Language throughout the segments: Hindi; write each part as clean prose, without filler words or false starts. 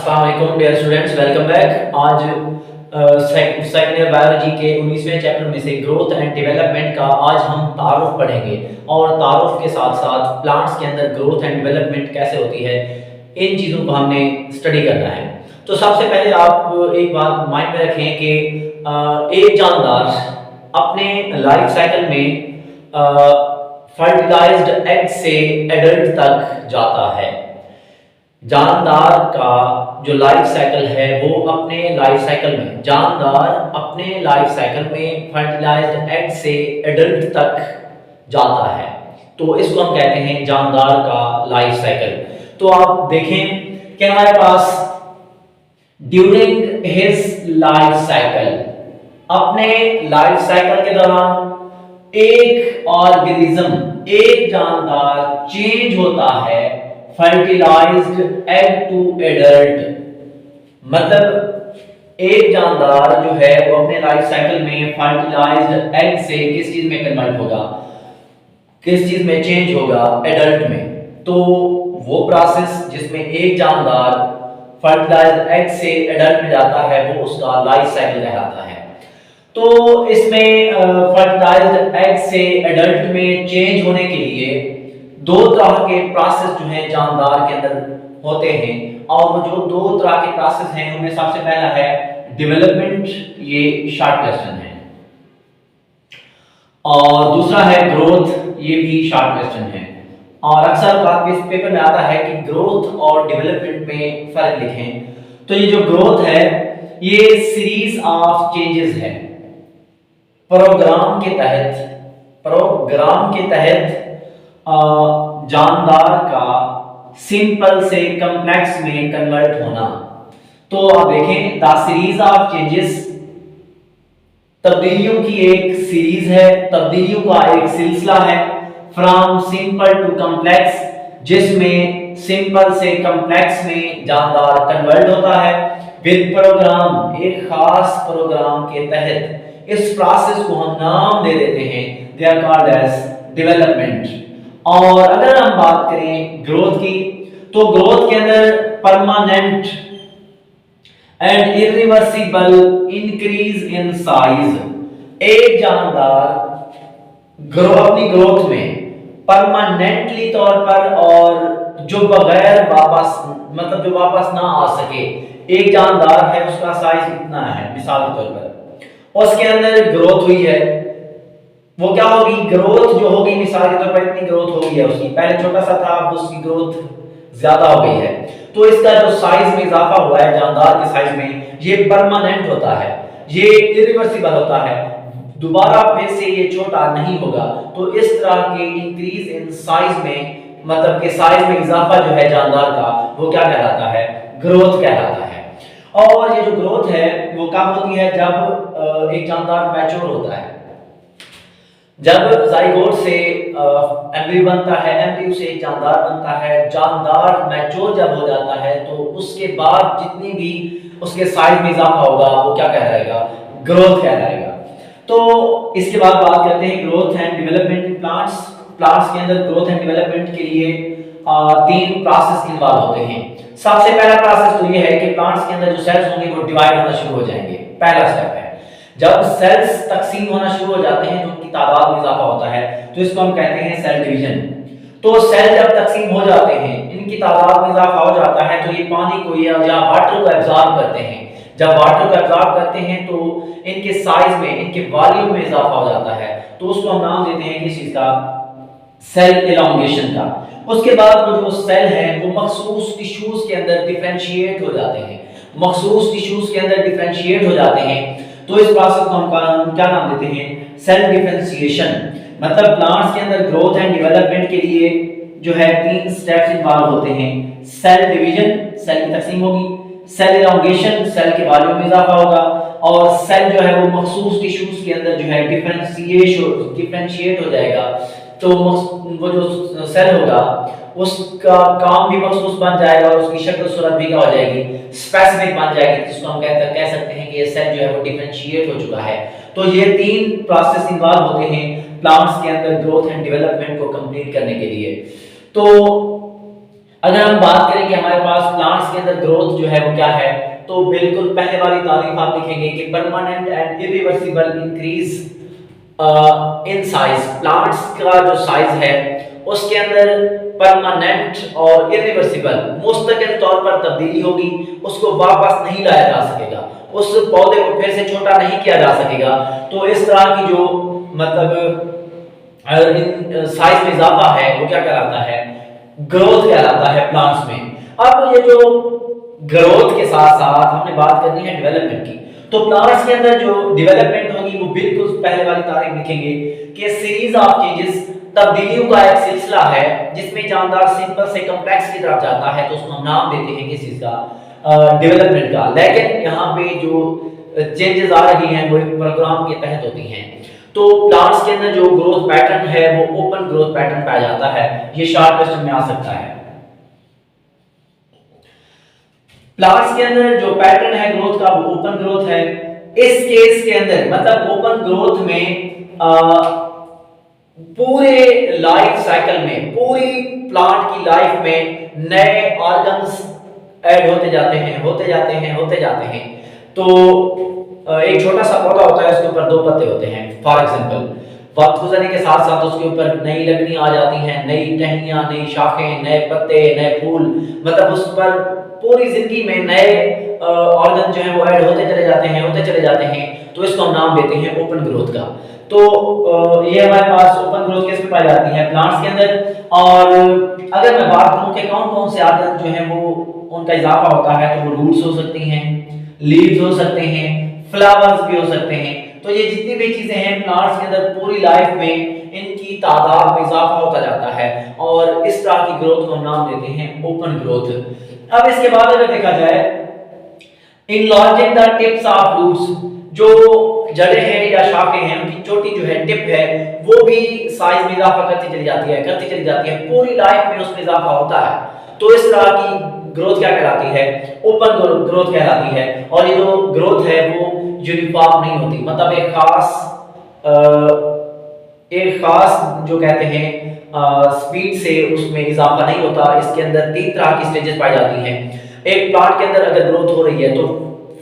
अस्सलाम वालेकुम डियर स्टूडेंट्स, वेलकम बैक। आज सेकंड ईयर बायोलॉजी के 19वें चैप्टर में से ग्रोथ एंड डेवलपमेंट का आज हम तारुफ पढ़ेंगे और तारुफ के साथ साथ प्लांट्स के अंदर ग्रोथ एंड डेवलपमेंट कैसे होती है, इन चीज़ों को हमने स्टडी करना है। तो सबसे पहले आप एक बात माइंड में रखें कि एक जानदार अपने लाइफ साइकिल में फर्टिलाइज्ड एग से एडल्ट तक जाता है। जानदार का जो लाइफ साइकिल है वो अपने लाइफ साइकिल में फर्टिलाइज्ड एग से एडल्ट तक जाता है, तो इसको हम कहते हैं जानदार का लाइफ साइकिल। तो आप देखें कि हमारे पास ड्यूरिंग हिज लाइफ साइकिल, अपने लाइफ साइकिल के दौरान एक ऑर्गेनिज्म, एक जानदार चेंज होता है फर्टिलाइज्ड एग टू एडल्ट। मतलब एक जानदार जो है वो अपने लाइफ साइकिल में फर्टिलाइज्ड एग से किस चीज में कन्वर्ट होगा, किस चीज में चेंज होगा, एडल्ट में। तो वो प्रोसेस जिसमें एक जानदार फर्टिलाइज्ड एग से एडल्ट में जाता है वो उसका लाइफ साइकिल कहलाता है। तो इसमें फर्टिलाइज्ड एग से एडल्ट में चेंज होने के लिए दो तरह के प्रोसेस जो है जानदार के अंदर होते हैं, और वो जो दो तरह के प्रोसेस हैं उनमें सबसे पहला है डेवलपमेंट, ये शॉर्ट क्वेश्चन है, और दूसरा है ग्रोथ, ये भी शॉर्ट क्वेश्चन है। और अक्सर बात इस पेपर में आता है कि ग्रोथ और डेवलपमेंट में फर्क लिखें। तो ये जो ग्रोथ है ये सीरीज ऑफ चेंजेस है। प्रोग्राम के तहत जानदार का सिंपल से कॉम्प्लेक्स में कन्वर्ट होना। तो आप देखें द सीरीज ऑफ चेंजेस, तब्दीलियों की एक सीरीज है, तब्दीलियों का एक सिलसिला है। फ्रॉम सिंपल टू कॉम्प्लेक्स, जिसमें सिंपल से कॉम्प्लेक्स में जानदार कन्वर्ट होता है। विद प्रोग्राम, एक खास प्रोग्राम के तहत इस प्रोसेस को हम नाम दे देते हैं, they are called edge development. और अगर हम बात करें ग्रोथ की, तो ग्रोथ के अंदर permanent and irreversible increase in size, एक जानदार अपनी ग्रोथ में परमानेंटली तौर पर और जो बगैर वापस वापस ना आ सके, एक जानदार है उसका साइज इतना है मिसाल के तौर पर, उसके अंदर ग्रोथ हुई है, वो क्या होगी, ग्रोथ जो होगी मिसाल के तौर पर इतनी ग्रोथ हो गई है उसकी, पहले छोटा सा था अब उसकी ग्रोथ ज्यादा हो गई है, तो इसका जो साइज में इजाफा हुआ है जानदार के साइज में, ये परमानेंट होता है, ये इरिवर्सिबल होता है, दोबारा फिर से ये छोटा नहीं होगा। तो इस तरह के इंक्रीज इन साइज में, मतलब के साइज में इजाफा जो है जानदार का, वो क्या कहलाता है, ग्रोथ कहलाता है। और ये जो ग्रोथ है वो कब होती है, जब एक जानदार मैच्योर होता है, जब जाइगोट से एम्ब्रियो बनता है, एम्ब्रियो से एक जानदार बनता है, जानदार मैच्योर जब हो जाता है तो उसके बाद जितनी भी उसके साइज में इजाफा होगा वो क्या कहलाएगा, ग्रोथ कहलाएगा। तो इसके बाद बात करते हैं growth and development in plants. Plants के अंदर ग्रोथ एंड डेवलपमेंट के लिए तीन प्रोसेस इन्वॉल्व होते हैं। सबसे पहला प्रोसेस तो ये है कि प्लांट्स के अंदर जो सेल्स होंगे वो डिवाइड होना शुरू हो जाएंगे, पहला स्टेप है। जब सेल्स तकसीम होना शुरू हो जाते हैं तो उनकी तादाद में इजाफा होता है, तो इसको हम कहते हैं सेल डिवीजन। तो सेल जब तकसीम हो जाते हैं, इनकी तादाद में इजाफा हो जाता है, तो ये पानी को या वाटर को एब्जॉर्ब करते हैं। जब वाटर को एब्जॉर्ब करते हैं तो इनके साइज में, इनके वॉल्यूम में इजाफा हो जाता है, तो उसको हम नाम देते हैं किस चीज का, सेल एलोंगेशन का। उसके बाद वो जो सेल है वो मखसूस टिश्यूज के अंदर डिफरेंशिएट हो जाते हैं, मखसूस टिश्यूज के अंदर डिफरेंशिएट हो जाते हैं, तो इस प्रोसेस को हम क्या नाम देते हैं, सेल डिफरेंशिएशन। मतलब प्लांट्स के अंदर ग्रोथ एंड डेवलपमेंट के लिए जो है तीन स्टेप्स इन्वॉल्व होते हैं। सेल डिवीजन, सेल की तकसीम होगी, सेल एलोंगेशन, सेल के वॉल्यूम में इजाफा होगा, और सेल जो है वो मखसूस टिश्यूज के अंदर जो है डिफरेंशिएट हो जाएगा। तो वो जो सेल होगा उसका काम भी मखसूस बन जाएगा और उसकी शक्ल सूरत भी क्या हो जाएगी, स्पेसिफिक बन जाएगी, जिसको हम कह सकते हैं कि ये सेल जो है वो डिफरेंशिएट हो चुका है। तो ये तीन प्रोसेस इन्वॉल्व होते हैं प्लांट्स के अंदर ग्रोथ एंड डेवलपमेंट को कंप्लीट करने के लिए। तो अगर हम बात करें कि हमारे पास प्लांट्स के अंदर ग्रोथ जो है वो क्या है, तो बिल्कुल पहले वाली तारीफ आप लिखेंगे कि permanent and irreversible increase in size. Plants का जो साइज है उसके अंदर परमानेंट और इरिवर्सिबल मुस्तकिल तौर पर तब्दीली होगी, उसको वापस नहीं लाया जा सकेगा, उस पौधे को फिर से छोटा नहीं किया जा सकेगा। तो इस तरह की जो मतलब साइज में इजाफा है वो क्या कहलाता है, ग्रोथ कहलाता है प्लांट्स में। अब ये जो ग्रोथ के साथ साथ हमने बात करनी है डेवलपमेंट की, तो प्लांट्स के अंदर जो डेवलपमेंट होगी वो बिल्कुल पहले वाली तारीफ लिखेंगे कि सीरीज ऑफ चेंजेस, तब्दीलियों का एक सिलसिला है जिसमें जानदार सिंपल से कॉम्प्लेक्स की तरफ जाता है, तो उसको हम नाम देते हैं किस चीज का, डेवलपमेंट का। लेकिन यहाँ पे जो चेंजेस आ रही हैं वो एक प्रोग्राम के तहत होती हैं। तो प्लांट्स के अंदर जो ग्रोथ पैटर्न है वो ओपन ग्रोथ पैटर्न पाया जाता है, ये शॉर्ट क्वेश्चन में आ सकता है। प्लांट्स के अंदर जो पैटर्न है ग्रोथ का वो ओपन ग्रोथ है। इस केस के अंदर मतलब ओपन ग्रोथ में पूरे लाइफ साइकिल में, पूरी प्लांट की लाइफ में नए ऑर्गन्स ऐड होते जाते हैं, होते जाते हैं, होते जाते हैं। तो एक छोटा सा पौधा होता है, उसके ऊपर 2 पत्ते होते हैं फॉर एग्जांपल। वक्त गुजरने के साथ साथ उसके ऊपर नई लकड़ियां आ जाती हैं, नई टहनियां, नई शाखें, नए पत्ते, नए फूल, मतलब उस पर पूरी जिंदगी में नए ऑर्गन जो है वो ऐड होते चले जाते हैं, होते चले जाते हैं। तो इसको हम नाम देते हैं ओपन ग्रोथ का। तो ये हमारे पास ओपन ग्रोथ किस में पाई जाती है, प्लांट्स के अंदर। और अगर मैं बात करूं कि कौन कौन से ऑर्गन जो है वो उनका इजाफा होता है, तो वो रूट्स हो सकती हैं, लीव्स हो सकते हैं, फ्लावर्स भी हो सकते हैं। तो ये जितनी भी चीजें हैं प्लांट्स के अंदर पूरी लाइफ में इनकी तादाद में इजाफा होता जाता है, और इस तरह की ग्रोथ को हम नाम देते हैं ओपन ग्रोथ। अब इसके बाद अगर देखा जाए enlarging the tips of roots, जो जड़ें हैं या शाखें हैं उनकी चोटी जो है, टिप है, वो भी साइज में इजाफा करती चली जाती है, करती चली जाती है, पूरी लाइफ में उसमें इजाफा होता है। तो इस तरह की ग्रोथ क्या कहलाती है, ओपन ग्रोथ कहलाती है। और ये जो ग्रोथ है वो यूनिफॉर्म नहीं होती, मतलब एक खास जो कहते हैं स्पीड से उसमें इजाफा नहीं होता। इसके अंदर 3 तरह की स्टेजेस पाई जाती हैं। एक प्लांट के अंदर अगर ग्रोथ हो रही है तो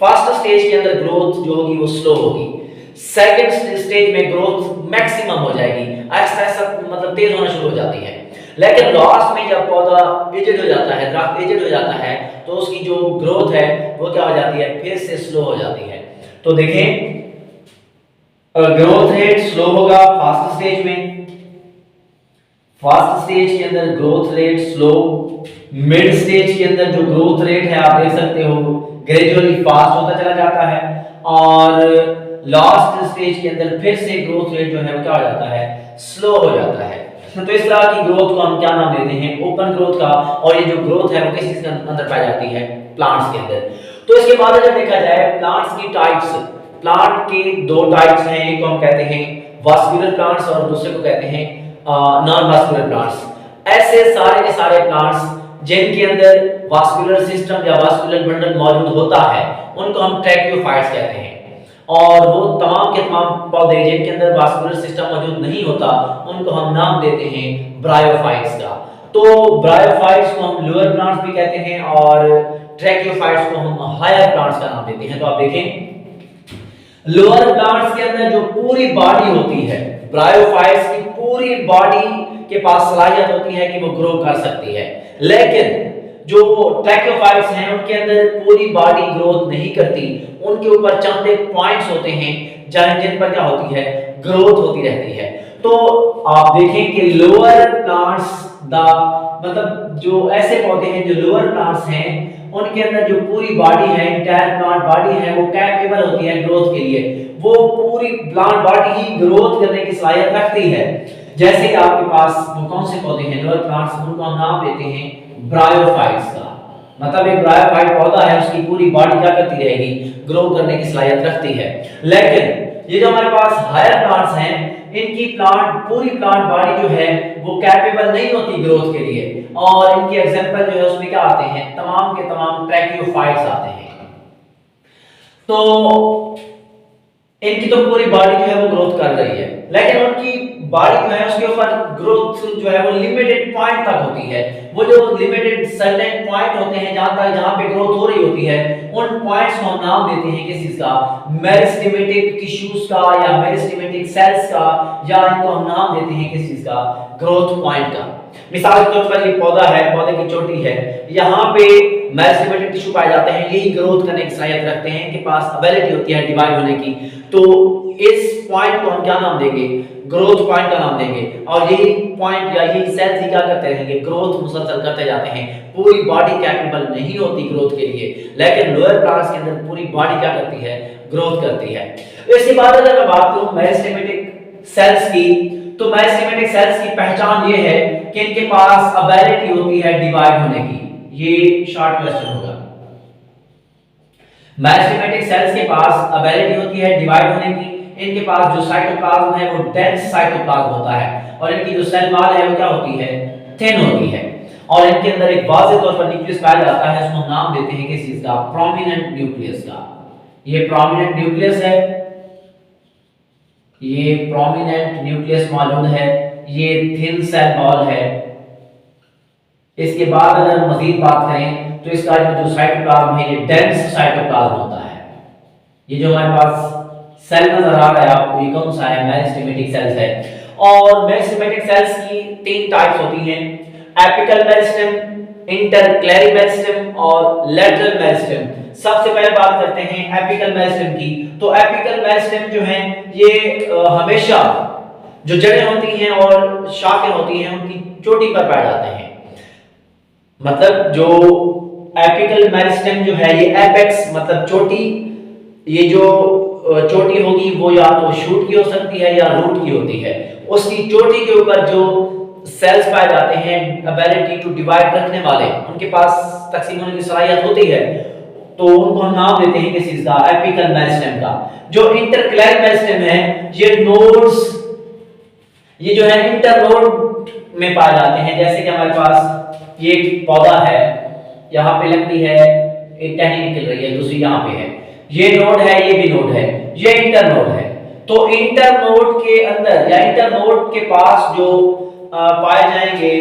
फर्स्ट स्टेज के अंदर ग्रोथ जो होगी वो स्लो होगी, सेकंड स्टेज में ग्रोथ मैक्सिमम हो जाएगी, ऐसा ऐसा मतलब तेज होना शुरू हो जाती है। लेकिन लास्ट में जब पौधा एजेड हो जाता है, दरख्त एजेड हो जाता है, तो उसकी जो ग्रोथ है वो क्या हो जाती है, फिर से स्लो हो जाती है। तो देखें ग्रोथ रेट स्लो होगा फास्ट स्टेज में, फास्ट स्टेज के अंदर growth rate slow, mid stage के अंदर जो ग्रोथ रेट है आप देख सकते हो ग्रेजुअली फास्ट होता चला जाता है, और लास्ट स्टेज के अंदर फिर से ग्रोथ रेट जो है वो क्या हो जाता है, स्लो हो जाता है। तो इस तरह की ग्रोथ को हम क्या नाम देते हैं, ओपन ग्रोथ का। और ये जो ग्रोथ है वो किस चीज के अंदर पाई जाती है, प्लांट्स के अंदर। तो इसके बाद अगर देखा जाए प्लांट्स की टाइप्स, प्लांट के 2 टाइप्स हैं, एक को हम कहते हैं वास्कुलर प्लांट्स और दूसरे को कहते हैं नॉन वास्कुलर प्लांट्स। ऐसे सारे के सारे प्लांट्स जिनके अंदर वास्कुलर सिस्टम या वास्कुलर बंडल मौजूद होता है उनको हम ट्रैकियोफाइट्स कहते हैं। और वो तमाम के तमाम पौधे जिनके अंदर वास्कुलर सिस्टम मौजूद नहीं होता उनको हम नाम देते हैं ब्रायोफाइट्स का। तो ब्रायोफाइट्स को हम लोअर प्लांट्स भी कहते हैं और ट्रैकियोफाइट्स को हम हायर प्लांट्स का नाम देते हैं। तो आप देखें लोअर प्लांट्स के अंदर जो पूरी बॉडी होती है, ब्रायोफाइट्स की पूरी बॉडी के पास सलाहियत होती है कि वो ग्रो कर सकती है, लेकिन जो ट्रैकियोफाइट्स हैं उनके अंदर पूरी बॉडी ग्रोथ नहीं करती, उनके ऊपर चंद एक पॉइंट्स होते हैं जिन पर क्या होती है, ग्रोथ होती रहती है। तो आप देखें कि लोअर प्लांट्स मतलब जो ऐसे पौधे हैं जो लोअर प्लांट्स हैं उनके अंदर जो पूरी बॉडी है, इंटायर प्लांट बॉडी है, वो कैपेबल होती है ग्रोथ के लिए, वो पूरी प्लांट बॉडी ही ग्रोथ करने की सलाहियत रखती है। जैसे कि आपके पास वो कौन से पौधे हैं लोअर प्लांट्स, उनको हम नाम देते हैं ब्रायोफाइट्स का। मतलब एक ब्रायोफाइट पौधा है उसकी पूरी बॉडी क्या करती रहेगी, ग्रो करने की सलाहियत रखती है। लेकिन ये जो हमारे पास हायर प्लांट्स हैं इनकी पूरी प्लांट बॉडी जो है वो कैपेबल नहीं होती ग्रोथ के लिए, और इनके एग्जांपल जो है उसमें क्या आते हैं, तमाम के तमाम ट्रैकियोफाइट्स आते हैं। तो इनकी तो पूरी बॉडी जो है वो ग्रोथ कर रही है, लेकिन उनकी बॉडी जो है उसके ऊपर ग्रोथ जो है वो लिमिटेड पॉइंट तक होती है। वो जो लिमिटेड सर्टेन पॉइंट होते हैं जहां पे ग्रोथ हो रही होती है, उन पॉइंट्स को हम नाम देते हैं किस चीज का, मेरिस्टेमेटिक टिश्यूज का या मेरिस्टेमेटिक सेल्स का, या इनको हम नाम देते हैं किस चीज का, ग्रोथ पॉइंट का। मिसाल के तौर पर ये पौधा है, पौधे की चोटी है, यहाँ पे मेरिस्टेमेटिक टिश्यू पाए जाते हैं, यही ग्रोथ करने की सहायता रखते हैं, इनके पास एबिलिटी होती है डिवाइड होने की। तो इस पॉइंट को हम क्या नाम देंगे, ग्रोथ पॉइंट का नाम देंगे। और यही पॉइंट या यही सेल्स ही क्या करते रहेंगे, ग्रोथ मुसलसल करते जाते हैं। पूरी बॉडी कैपेबल नहीं होती ग्रोथ के लिए, लेकिन लोअर प्लांट्स के अंदर पूरी बॉडी क्या करती है, ग्रोथ करती है। इसके बाद अगर मैं बात करूं मेरिस्टेमेटिक सेल्स की, तो मेरिस्टेमेटिक सेल्स की पहचान ये है कि इनके पास एबिलिटी होती है डिवाइड होने की। ये शॉर्ट क्वेश्चन होगा। मेरिस्टेमेटिक सेल्स के पास एबिलिटी होती है डिवाइड होने की। इनके पास जो साइटोप्लाज्म है वो डेंस साइटोप्लाज्म होता है, और इनकी जो सेल वॉल है वो क्या होती है, थिन होती है। और इनके अंदर एक वाज़ेह तौर पर न्यूक्लियस पाया जाता है, उसको हम नाम देते हैं किस चीज का, प्रोमिनेंट न्यूक्लियस का। ये प्रोमिनेंट न्यूक्लियस है, ये प्रोमिनेंट न्यूक्लियस मौजूद है, ये थिन सेल वॉल है। इसके बाद अगर मजीद बात करें तो इसका जो साइटोप्लाज्म है ये डेंस साइटोप्लाज्म होता है। ये जो हमारे पास सेल नजर आ रहा है आपको, ये कौन सा है, मेरिस्टेमेटिक सेल्स है। और मेरिस्टेमेटिक सेल्स की तीन टाइप्स होती हैं, एपिकल मेरिस्टेम, इंटरक्लेरी मेरिस्टेम और लेटरल मेरिस्टेम। सबसे पहले बात करते हैं एपिकल मेरिस्टेम की। तो एपिकल मेरिस्टेम जो है ये हमेशा जो जड़ें होती हैं और शाखें होती हैं उनकी चोटी पर पाए जाते हैं। मतलब जो एपिकल मेरिस्टेम जो है ये एपेक्स मतलब चोटी, ये जो चोटी होगी वो या तो शूट की हो सकती है या रूट की होती है। उसकी चोटी के ऊपर जो सेल्स पाए जाते हैं एबिलिटी टू डिवाइड रखने वाले, उनके पास तकसीम होने की सलाहियत होती है, तो उनको हम नाम देते हैं किस चीज का, एपिकल मेरिस्टेम का। जो इंटरक्लेरी मेरिस्टेम है ये नोड्स, ये जो है इंटरनोड में पाए जाते हैं। जैसे कि हमारे पास ये पौधा है, यहाँ पे लकड़ी है, एक टहनी निकल रही है, दूसरी यहाँ पे है, ये नोड है, ये भी नोड है, ये इंटरनोड है। तो इंटरनोड के अंदर या इंटरनोड के पास जो पाए जाएंगे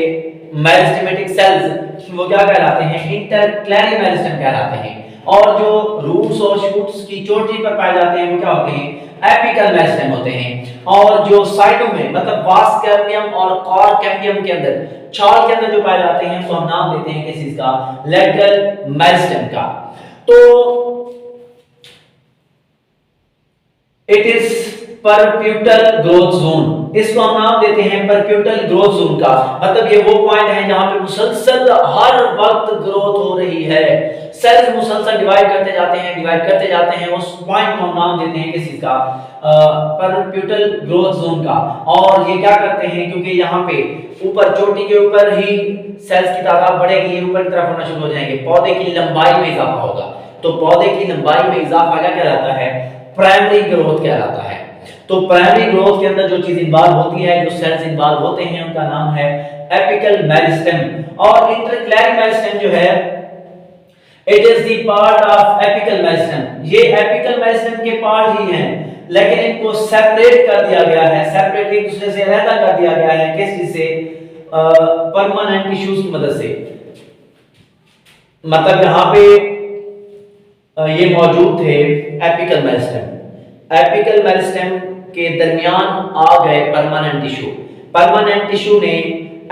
मेरिस्टेमेटिक सेल्स वो क्या कहलाते हैं, इंटरक्लेरी मेरिस्टेम कहलाते हैं। और जो रूट्स और शूट्स की चोटी पर पाए जाते हैं वो क्या होते हैं, एपिकल मेरिस्टेम होते हैं। और जो साइडों में मतलब वास्ट कैम्बियम और कोर कैम्बियम के अंदर, छाल के अंदर जो पाए जाते हैं तो हम नाम देते हैं किस चीज का, लेटरल मेरिस्टेम का। तो इट इज परप्यूटल ग्रोथ जोन, इसको हम नाम देते हैं परप्यूटल ग्रोथ जोन का। मतलब ये वो पॉइंट है जहां पे मुसलसल हर वक्त ग्रोथ हो रही है, सेल्स मुसलसल डिवाइड करते जाते हैं, उस पॉइंट को हम नाम देते हैं किस चीज का, परप्यूटल ग्रोथ जोन का। और ये क्या करते हैं, क्योंकि यहाँ पे ऊपर चोटी के ऊपर ही सेल्स की तादाद बढ़ेगी, ये ऊपर की तरफ होना शुरू हो जाएंगे, पौधे की लंबाई में इजाफा होगा। तो पौधे की लंबाई में इजाफा क्या कहलाता है, प्राइमरी ग्रोथ कहलाता है। तो प्राइमरी ग्रोथ के अंदर जो चीज इन्वॉल्व होती है, जो सेल्स इन्वॉल्व होते हैं, उनका नाम है एपिकल मेरिस्टेम। और इंटरक्लेरी मेरिस्टेम जो है it is the part of apical meristem. ये एपिकल मेरिस्टेम के पार्ट ही हैं, लेकिन इनको सेपरेट कर दिया गया है, सेपरेट एक दूसरे से अलग कर दिया गया है, किस चीज से, परमानेंट टिश्यूज की मदद से। मतलब यहाँ पे ये मौजूद थे एपिकल मेरिस्टेम, एपिकल मेरिस्टेम के दरमियान आ गए परमानेंट टिश्यू, परमानेंट टिश्यू ने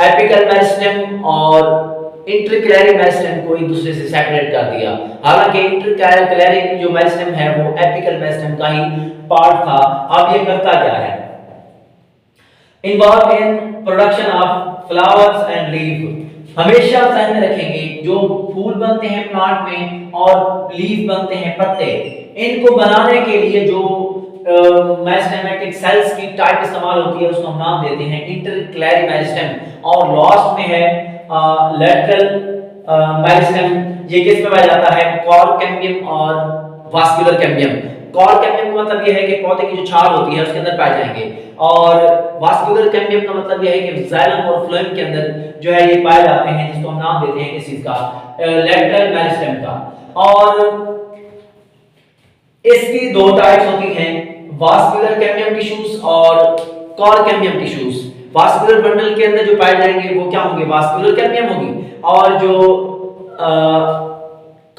एपिकल मेरिस्टेम और इंटरक्लेरी मेरिस्टेम को एक दूसरे से सेपरेट कर दिया। हालांकि इंटरक्लेरी जो मेरिस्टेम है वो एपिकल मेरिस्टेम का ही पार्ट था। अब ये करता क्या है, involve in production of flowers and leaf. हमेशा ध्यान में रखेंगे जो फूल बनते हैं प्लांट में और लीफ बनते हैं पत्ते, इनको बनाने के लिए जो मेरिस्टेमेटिक सेल्स की टाइप इस्तेमाल होती है उसको हम नाम देते हैं इंटरक्लेरी मेरिस्टेम। और लास्ट में है लेटरल मेरिस्टेम। ये किस में पाया जाता है, कोर कैम्बियम और वास्कुलर कैम्बियम। कोर कैम्बियम का मतलब ये है कि पौधे की जो छाल होती है उसके अंदर पाए जाएंगे, और वास्कुलर कैम्बियम का मतलब ये है कि जाइलम और फ्लोएम के अंदर जो है ये पाए जाते हैं, जिसको हम नाम देते हैं किस चीज का, लेटरल मेरिस्टेम का। और इसकी दो टाइप्स होती हैं, वास्कुलर कैम्बियम टिश्यूज और cork cambium tissues. Vascular bundle के अंदर जो पाए जाएंगे वो क्या होंगे, वास्कुलर कैम्बियम होगी, और जो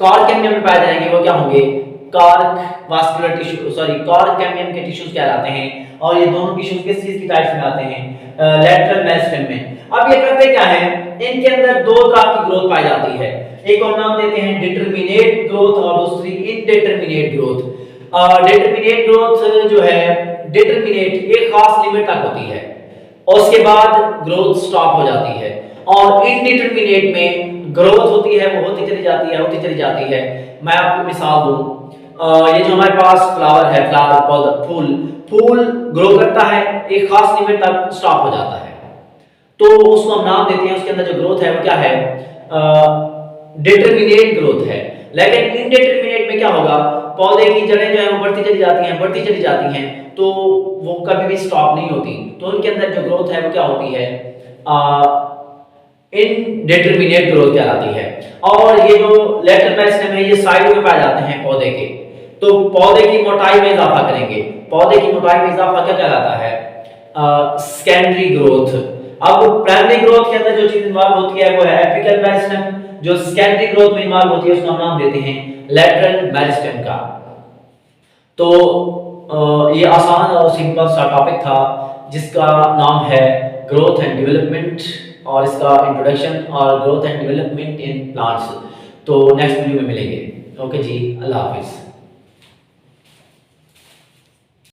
कॉर कैम्बियम में पाए जाएंगे वो क्या होंगे, cork vascular tissue, sorry cork cambium के टिश्यूज कहलाते हैं। और ये दोनों टिश्यूज किस चीज की टाइप्स में आते हैं, लेटरल मेरिस्टेम में। अब ये करते क्या है, इनके अंदर दो तरह की ग्रोथ पाई जाती है, एक को नाम देते हैं डिटरमिनेट ग्रोथ और दूसरी इनडिटरमिनेट ग्रोथ। डिटरमिनेट ग्रोथ जो है, डिटरमिनेट एक खास लिमिट तक होती है और उसके बाद ग्रोथ स्टॉप हो जाती है, और इनडिटरमिनेट में ग्रोथ होती है, वो होती चली जाती है, होती चली जाती है। मैं आपको मिसाल दूं, ये जो हमारे पास फ्लावर है, फ्लावर पौधा, फूल ग्रो करता है, एक खास लिमिट तक स्टॉप हो जाता है, तो उसको हम नाम देते हैं, उसके अंदर जो ग्रोथ है वो क्या है, डिटरमिनेट ग्रोथ है। लेकिन इनडिटरमिनेट में क्या होगा, पौधे की जड़ें जो है वो बढ़ती चली जाती हैं, बढ़ती चली जाती हैं, तो वो कभी भी स्टॉप नहीं होती, तो उनके अंदर जो ग्रोथ है वो क्या होती है, इनडिटरमिनेट ग्रोथ कहलाती है। और ये जो लेटरल मेरिस्टेम है, ये साइड में पाए जाते हैं पौधे के, तो पौधे की मोटाई में इजाफा करेंगे। पौधे की मोटाई में इजाफा क्या कहलाता है, सेकेंडरी ग्रोथ। अब प्राइमरी ग्रोथ के अंदर जो चीज इन्वॉल्व होती है वो है एपिकल मेरिस्टेम, जो सेकेंडरी ग्रोथ में इन्वॉल्व होती है उसका नाम देते हैं लेटरल मेरिस्टेम का। तो ये आसान और सिंपल सा टॉपिक था जिसका नाम है ग्रोथ एंड डेवलपमेंट, और इसका इंट्रोडक्शन और growth and development in plants. तो नेक्स्ट वीडियो में मिलेंगे। ओके जी, अल्लाह हाफिज।